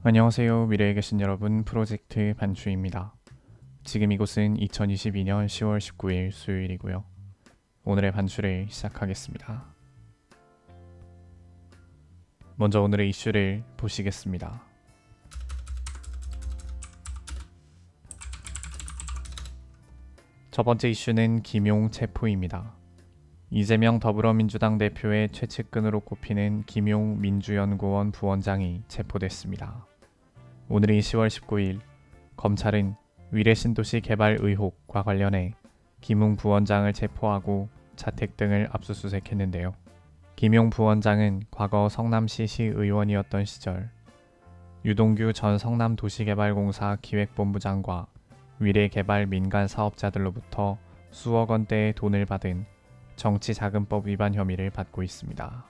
안녕하세요. 미래에 계신 여러분, 프로젝트 반추입니다. 지금 이곳은 2022년 10월 19일 수요일이고요. 오늘의 반추를 시작하겠습니다. 먼저 오늘의 이슈를 보시겠습니다. 첫 번째 이슈는 김용 체포입니다. 이재명 더불어민주당 대표의 최측근으로 꼽히는 김용 민주연구원 부원장이 체포됐습니다. 오늘이 10월 19일, 검찰은 위례신도시 개발 의혹과 관련해 김용 부원장을 체포하고 자택 등을 압수수색했는데요. 김용 부원장은 과거 성남시 시의원이었던 시절 유동규 전 성남도시개발공사 기획본부장과 위례개발 민간 사업자들로부터 수억 원대의 돈을 받은 정치자금법 위반 혐의를 받고 있습니다.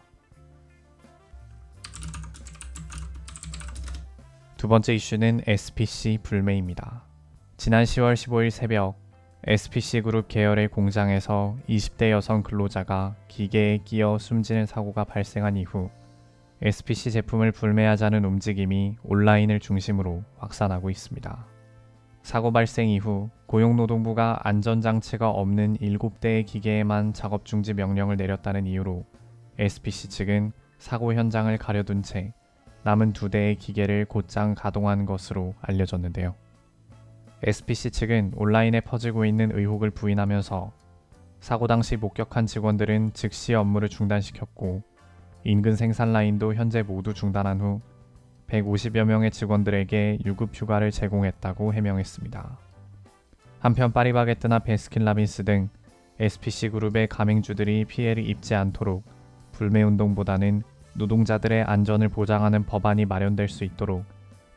두 번째 이슈는 SPC 불매입니다. 지난 10월 15일 새벽 SPC그룹 계열의 공장에서 20대 여성 근로자가 기계에 끼어 숨지는 사고가 발생한 이후 SPC 제품을 불매하자는 움직임이 온라인을 중심으로 확산하고 있습니다. 사고 발생 이후 고용노동부가 안전장치가 없는 7대의 기계에만 작업 중지 명령을 내렸다는 이유로 SPC 측은 사고 현장을 가려둔 채 남은 2대의 기계를 곧장 가동한 것으로 알려졌는데요. SPC 측은 온라인에 퍼지고 있는 의혹을 부인하면서 사고 당시 목격한 직원들은 즉시 업무를 중단시켰고 인근 생산 라인도 현재 모두 중단한 후 150여 명의 직원들에게 유급 휴가를 제공했다고 해명했습니다. 한편 파리바게뜨나 베스킨라빈스 등 SPC 그룹의 가맹주들이 피해를 입지 않도록 불매운동보다는 노동자들의 안전을 보장하는 법안이 마련될 수 있도록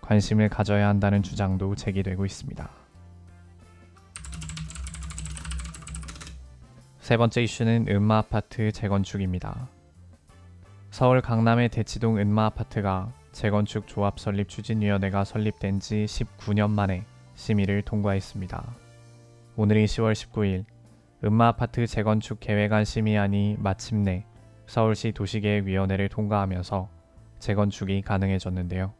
관심을 가져야 한다는 주장도 제기되고 있습니다. 세 번째 이슈는 은마아파트 재건축입니다. 서울 강남의 대치동 은마아파트가 재건축 조합 설립 추진위원회가 설립된 지 19년 만에 심의를 통과했습니다. 오늘이 10월 19일 은마아파트 재건축 계획안 심의안이 마침내 서울시 도시계획위원회를 통과하면서 재건축이 가능해졌는데요.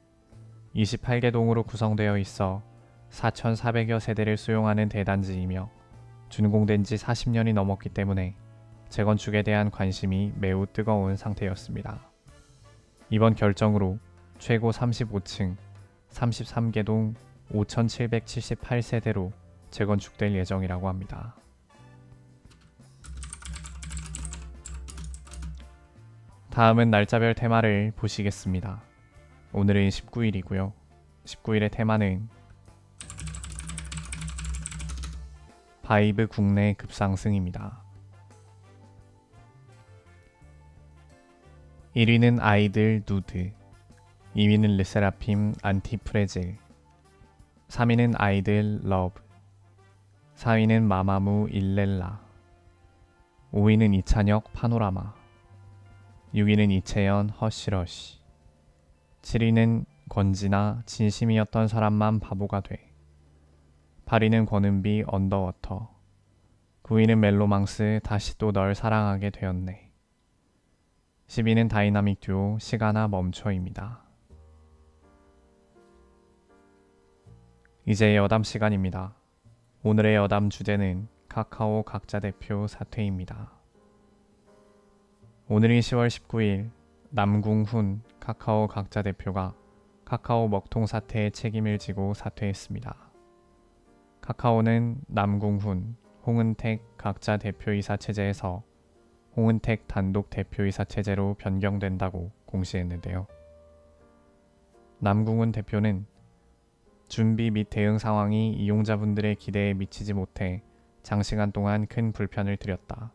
28개 동으로 구성되어 있어 4,400여 세대를 수용하는 대단지이며 준공된 지 40년이 넘었기 때문에 재건축에 대한 관심이 매우 뜨거운 상태였습니다. 이번 결정으로 최고 35층 33개 동 5,778세대로 재건축될 예정이라고 합니다. 다음은 날짜별 테마를 보시겠습니다. 오늘은 19일이고요. 19일의 테마는 바이브 국내 급상승입니다. 1위는 아이들 누드, 2위는 르세라핌 안티프레질, 3위는 아이들 러브, 4위는 마마무 일렐라, 5위는 이찬혁 파노라마, 6위는 이채연 허쉬러쉬, 7위는 권진아 진심이었던 사람만 바보가 돼, 8위는 권은비 언더워터, 9위는 멜로망스 다시 또 널 사랑하게 되었네, 10위는 다이나믹 듀오 시간아 멈춰입니다. 이제 여담 시간입니다. 오늘의 여담 주제는 카카오 각자 대표 사퇴입니다. 오늘이 10월 19일 남궁훈 카카오 각자 대표가 카카오 먹통 사태의 책임을 지고 사퇴했습니다. 카카오는 남궁훈, 홍은택 각자 대표이사 체제에서 홍은택 단독 대표이사 체제로 변경된다고 공시했는데요. 남궁훈 대표는 준비 및 대응 상황이 이용자분들의 기대에 미치지 못해 장시간 동안 큰 불편을 드렸다.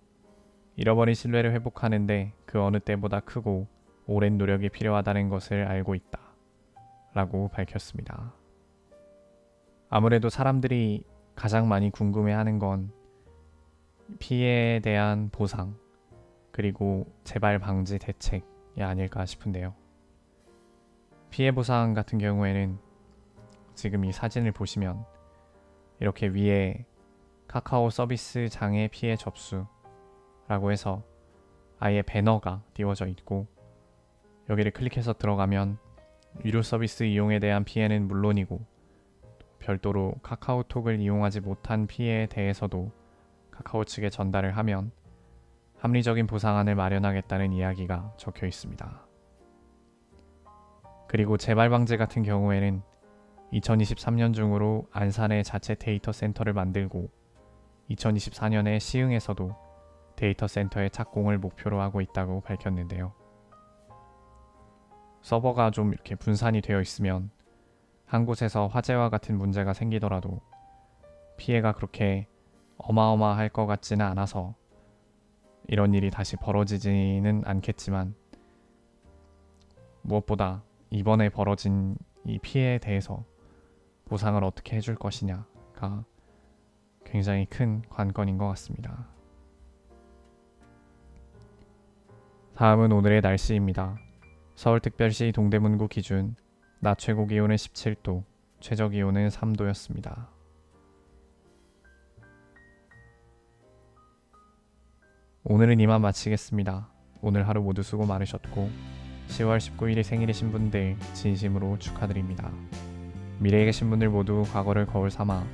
잃어버린 신뢰를 회복하는데 그 어느 때보다 크고 오랜 노력이 필요하다는 것을 알고 있다. 라고 밝혔습니다. 아무래도 사람들이 가장 많이 궁금해하는 건 피해에 대한 보상, 그리고 재발 방지 대책이 아닐까 싶은데요. 피해 보상 같은 경우에는 지금 이 사진을 보시면 이렇게 위에 카카오 서비스 장애 피해 접수라고 해서 아예 배너가 띄워져 있고 여기를 클릭해서 들어가면 위료 서비스 이용에 대한 피해는 물론이고 별도로 카카오톡을 이용하지 못한 피해에 대해서도 카카오 측에 전달을 하면 합리적인 보상안을 마련하겠다는 이야기가 적혀 있습니다. 그리고 재발 방지 같은 경우에는 2023년 중으로 안산에 자체 데이터 센터를 만들고 2024년에 시흥에서도 데이터 센터의 착공을 목표로 하고 있다고 밝혔는데요. 서버가 좀 이렇게 분산이 되어 있으면 한 곳에서 화재와 같은 문제가 생기더라도 피해가 그렇게 어마어마할 것 같지는 않아서 이런 일이 다시 벌어지지는 않겠지만, 무엇보다 이번에 벌어진 이 피해에 대해서 보상을 어떻게 해줄 것이냐가 굉장히 큰 관건인 것 같습니다. 다음은 오늘의 날씨입니다. 서울특별시 동대문구 기준 낮 최고 기온은 17도, 최저 기온은 3도였습니다. 오늘은 이만 마치겠습니다. 오늘 하루 모두 수고 많으셨고 10월 19일이 생일이신 분들 진심으로 축하드립니다. 미래에 계신 분들 모두 과거를 거울 삼아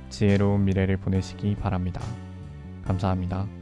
지혜로운 미래를 보내시기 바랍니다. 감사합니다.